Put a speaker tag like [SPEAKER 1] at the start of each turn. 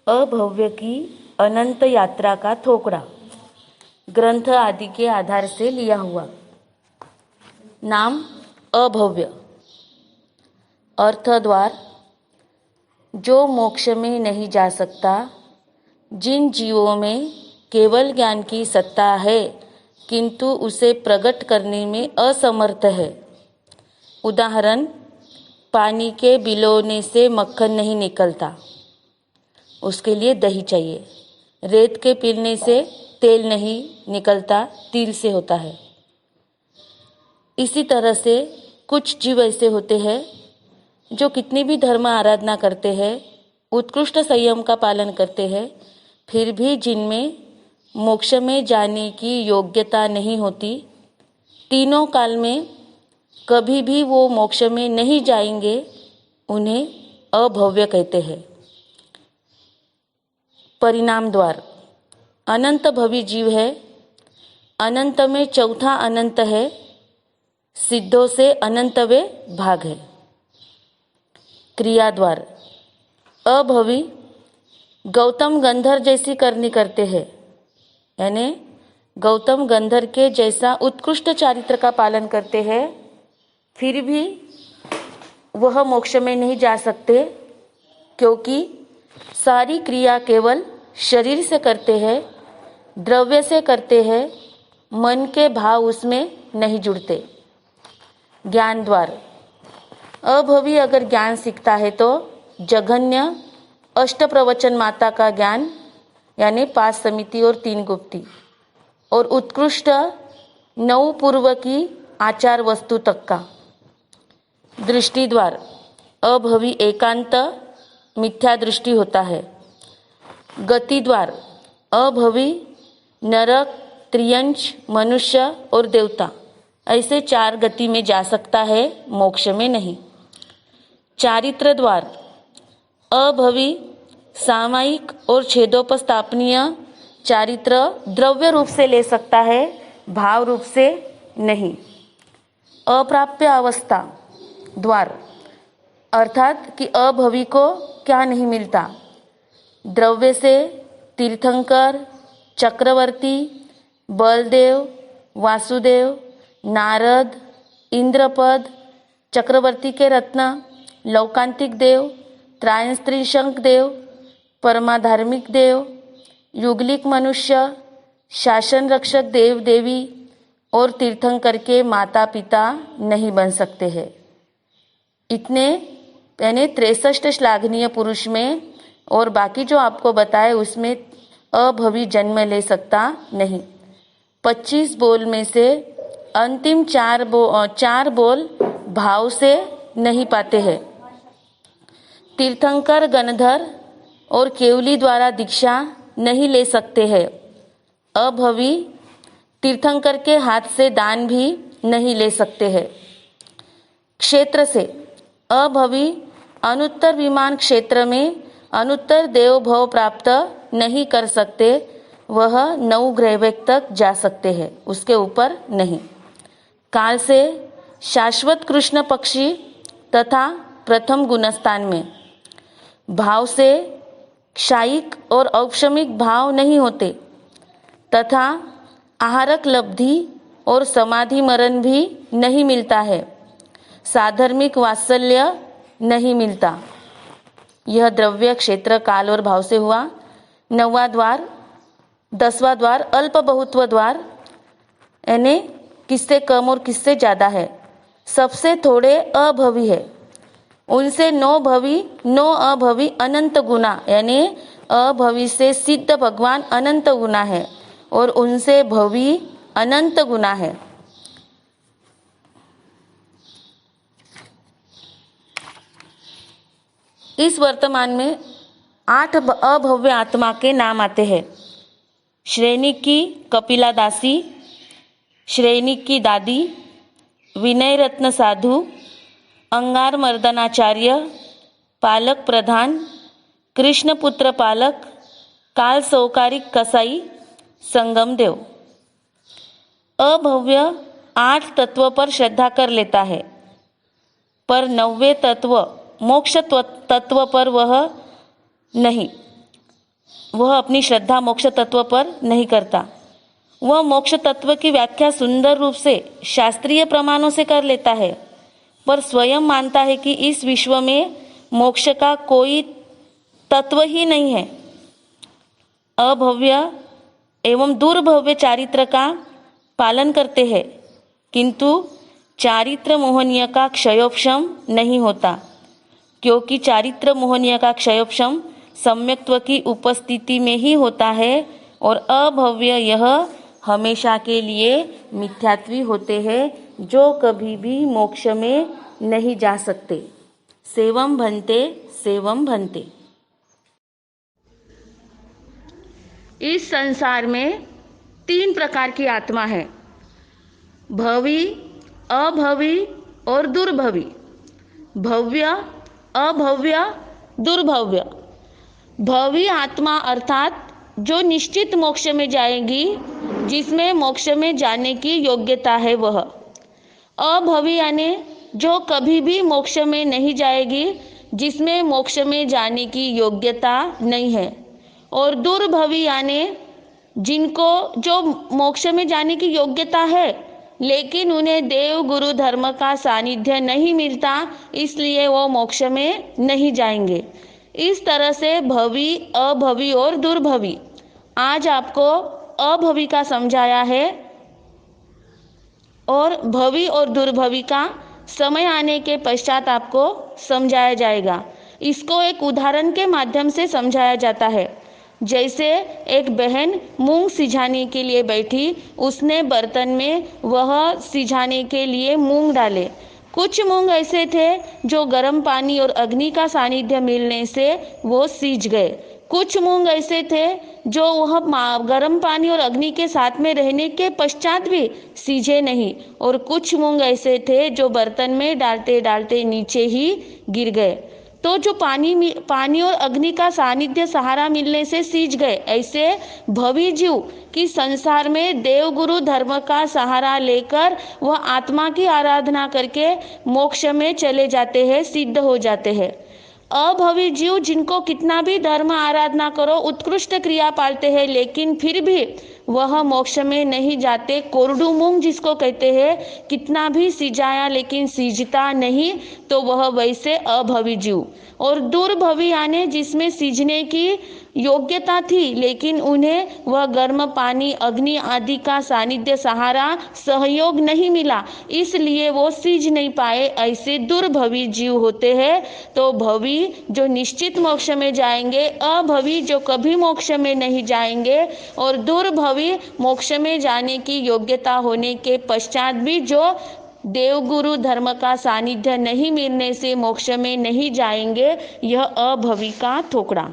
[SPEAKER 1] अभव्य की अनंत यात्रा का थोकड़ा ग्रंथ आदि के आधार से लिया हुआ। नाम अभव्य। अर्थ द्वार, जो मोक्ष में नहीं जा सकता, जिन जीवों में केवल ज्ञान की सत्ता है किंतु उसे प्रकट करने में असमर्थ है। उदाहरण, पानी के बिलोने से मक्खन नहीं निकलता, उसके लिए दही चाहिए। रेत के पीलने से तेल नहीं निकलता, तिल से होता है। इसी तरह से कुछ जीव ऐसे होते हैं जो कितनी भी धर्म आराधना करते हैं, उत्कृष्ट संयम का पालन करते हैं, फिर भी जिनमें मोक्ष में जाने की योग्यता नहीं होती, तीनों काल में कभी भी वो मोक्ष में नहीं जाएंगे, उन्हें अभव्य कहते हैं। परिणाम द्वार, अनंत भवी जीव है। अनंत में चौथा अनंत है, सिद्धों से अनंतवे भाग है। क्रिया द्वार, अभवी गौतम गंधर जैसी करनी करते हैं, यानी गौतम गंधर के जैसा उत्कृष्ट चारित्र का पालन करते हैं, फिर भी वह मोक्ष में नहीं जा सकते, क्योंकि सारी क्रिया केवल शरीर से करते हैं, द्रव्य से करते हैं, मन के भाव उसमें नहीं जुड़ते। ज्ञान द्वार, अभवी अगर ज्ञान सीखता है तो जघन्य अष्ट प्रवचन माता का ज्ञान, यानी 5 समिति और 3 गुप्ती, और उत्कृष्ट 9 पूर्व की आचार वस्तु तक का। दृष्टि द्वार, अभवी एकांत मिथ्या दृष्टि होता है। गति द्वार, अभवी नरक, त्रियंश, मनुष्य और देवता, ऐसे 4 गति में जा सकता है, मोक्ष में नहीं। चारित्र द्वार, अभवी सामायिक और छेदोपस्थापनीय चारित्र द्रव्य रूप से ले सकता है, भाव रूप से नहीं। अप्राप्य अवस्था द्वार, अर्थात कि अभवी को क्या नहीं मिलता, द्रव्य से तीर्थंकर, चक्रवर्ती, बलदेव, वासुदेव, नारद, इंद्रपद, चक्रवर्ती के रत्न, लौकांतिक देव, त्रायस्त्रिशंक देव, परमाधार्मिक देव, युगलिक मनुष्य, शासन रक्षक देव देवी और तीर्थंकर के माता पिता नहीं बन सकते हैं। इतने यानी 63 श्लाघनीय पुरुष में, और बाकी जो आपको बताए उसमें अभवी जन्म ले सकता नहीं। 25 बोल में से अंतिम 4 बोल भाव से नहीं पाते हैं। तीर्थंकर, गणधर और केवली द्वारा दीक्षा नहीं ले सकते हैं। अभवी तीर्थंकर के हाथ से दान भी नहीं ले सकते हैं। क्षेत्र से, अभवी अनुत्तर विमान क्षेत्र में अनुत्तर देव भव प्राप्त नहीं कर सकते, वह 9 ग्रहवेग तक जा सकते हैं, उसके ऊपर नहीं। काल से शाश्वत कृष्ण पक्षी तथा प्रथम गुणस्थान में, भाव से क्षायिक और औक्षमिक भाव नहीं होते, तथा आहारक लब्धि और समाधि मरण भी नहीं मिलता है, साधर्मिक वात्सल्य नहीं मिलता। यह द्रव्य, क्षेत्र, काल और भाव से हुआ। 9वां द्वार, 10वां द्वार अल्प बहुत्व द्वार, यानी किससे कम और किससे ज़्यादा है। सबसे थोड़े अभवी है, उनसे 9 अभवी अनंत गुना, यानी अभवी से सिद्ध भगवान अनंत गुना है और उनसे भवी अनंत गुना है। इस वर्तमान में 8 अभव्य आत्मा के नाम आते हैं। श्रेणिक की कपिला दासी, श्रेणिक की दादी, विनय रत्न साधु, अंगार मर्दनाचार्य, पालक प्रधान, कृष्णपुत्र पालक, काल सौकारिक कसाई, संगम देव। अभव्य 8 तत्व पर श्रद्धा कर लेता है, पर 9वें तत्व मोक्ष तत्व पर वह नहीं। वह अपनी श्रद्धा मोक्ष तत्व पर नहीं करता। वह मोक्ष तत्व की व्याख्या सुंदर रूप से शास्त्रीय प्रमाणों से कर लेता है, पर स्वयं मानता है कि इस विश्व में मोक्ष का कोई तत्व ही नहीं है। अभव्य एवं दुर्भव्य चारित्र का पालन करते हैं, किंतु चारित्र मोहनीय का क्षयोपशम नहीं होता, क्योंकि चारित्र मोहनीय का क्षयोपशम सम्यक्त्व की उपस्थिति में ही होता है, और अभव्य यह हमेशा के लिए मिथ्यात्वी होते हैं, जो कभी भी मोक्ष में नहीं जा सकते। सेवम भन्ते सेवम भन्ते। इस संसार में 3 प्रकार की आत्मा है, भवी, अभवी और दुर्भवी। भव्य, अभव्य, दुर्भव्य। भवी आत्मा अर्थात जो निश्चित मोक्ष में जाएगी, जिसमें मोक्ष में जाने की योग्यता है वह। अभवी यानी जो कभी भी मोक्ष में नहीं जाएगी, जिसमें मोक्ष में जाने की योग्यता नहीं है। और दुर्भवी यानी जिनको जो मोक्ष में जाने की योग्यता है, लेकिन उन्हें देव गुरु धर्म का सानिध्य नहीं मिलता, इसलिए वो मोक्ष में नहीं जाएंगे। इस तरह से भवी, अभवी और दुर्भवी। आज आपको अभवी का समझाया है और भवी और दुर्भवी का समय आने के पश्चात आपको समझाया जाएगा। इसको एक उदाहरण के माध्यम से समझाया जाता है। जैसे एक बहन मूंग सिझाने के लिए बैठी, उसने बर्तन में वह सिझाने के लिए मूंग डाले। कुछ मूंग ऐसे थे जो गर्म पानी और अग्नि का सानिध्य मिलने से वो सीज गए। कुछ मूंग ऐसे थे जो वह गर्म पानी और अग्नि के साथ में रहने के पश्चात भी सीझे नहीं, और कुछ मूंग ऐसे थे जो बर्तन में डालते डालते नीचे ही गिर गए। तो जो पानी और अग्नि का सानिध्य सहारा मिलने से सींच गए, ऐसे भवी जीव की संसार में देव गुरु धर्म का सहारा लेकर वह आत्मा की आराधना करके मोक्ष में चले जाते हैं, सिद्ध हो जाते हैं। अभवी जीव जिनको कितना भी धर्म आराधना करो, उत्कृष्ट क्रिया पालते हैं, लेकिन फिर भी वह मोक्ष में नहीं जाते। कोरडू मूंग जिसको कहते हैं, कितना भी सिजाया लेकिन सीजता नहीं, तो वह वैसे अभवी जीव। और दुर्भवी यानी जिसमें सीजने की योग्यता थी, लेकिन उन्हें वह गर्म पानी, अग्नि आदि का सानिध्य सहारा सहयोग नहीं मिला, इसलिए वो सीज नहीं पाए, ऐसे दुर्भवी जीव होते हैं। तो भवी जो निश्चित मोक्ष में जाएंगे, अभवी जो कभी मोक्ष में नहीं जाएंगे, और दुर्भवी मोक्ष में जाने की योग्यता होने के पश्चात भी जो देवगुरु धर्म का सानिध्य नहीं मिलने से मोक्ष में नहीं जाएंगे, यह अभवी का थोकड़ा।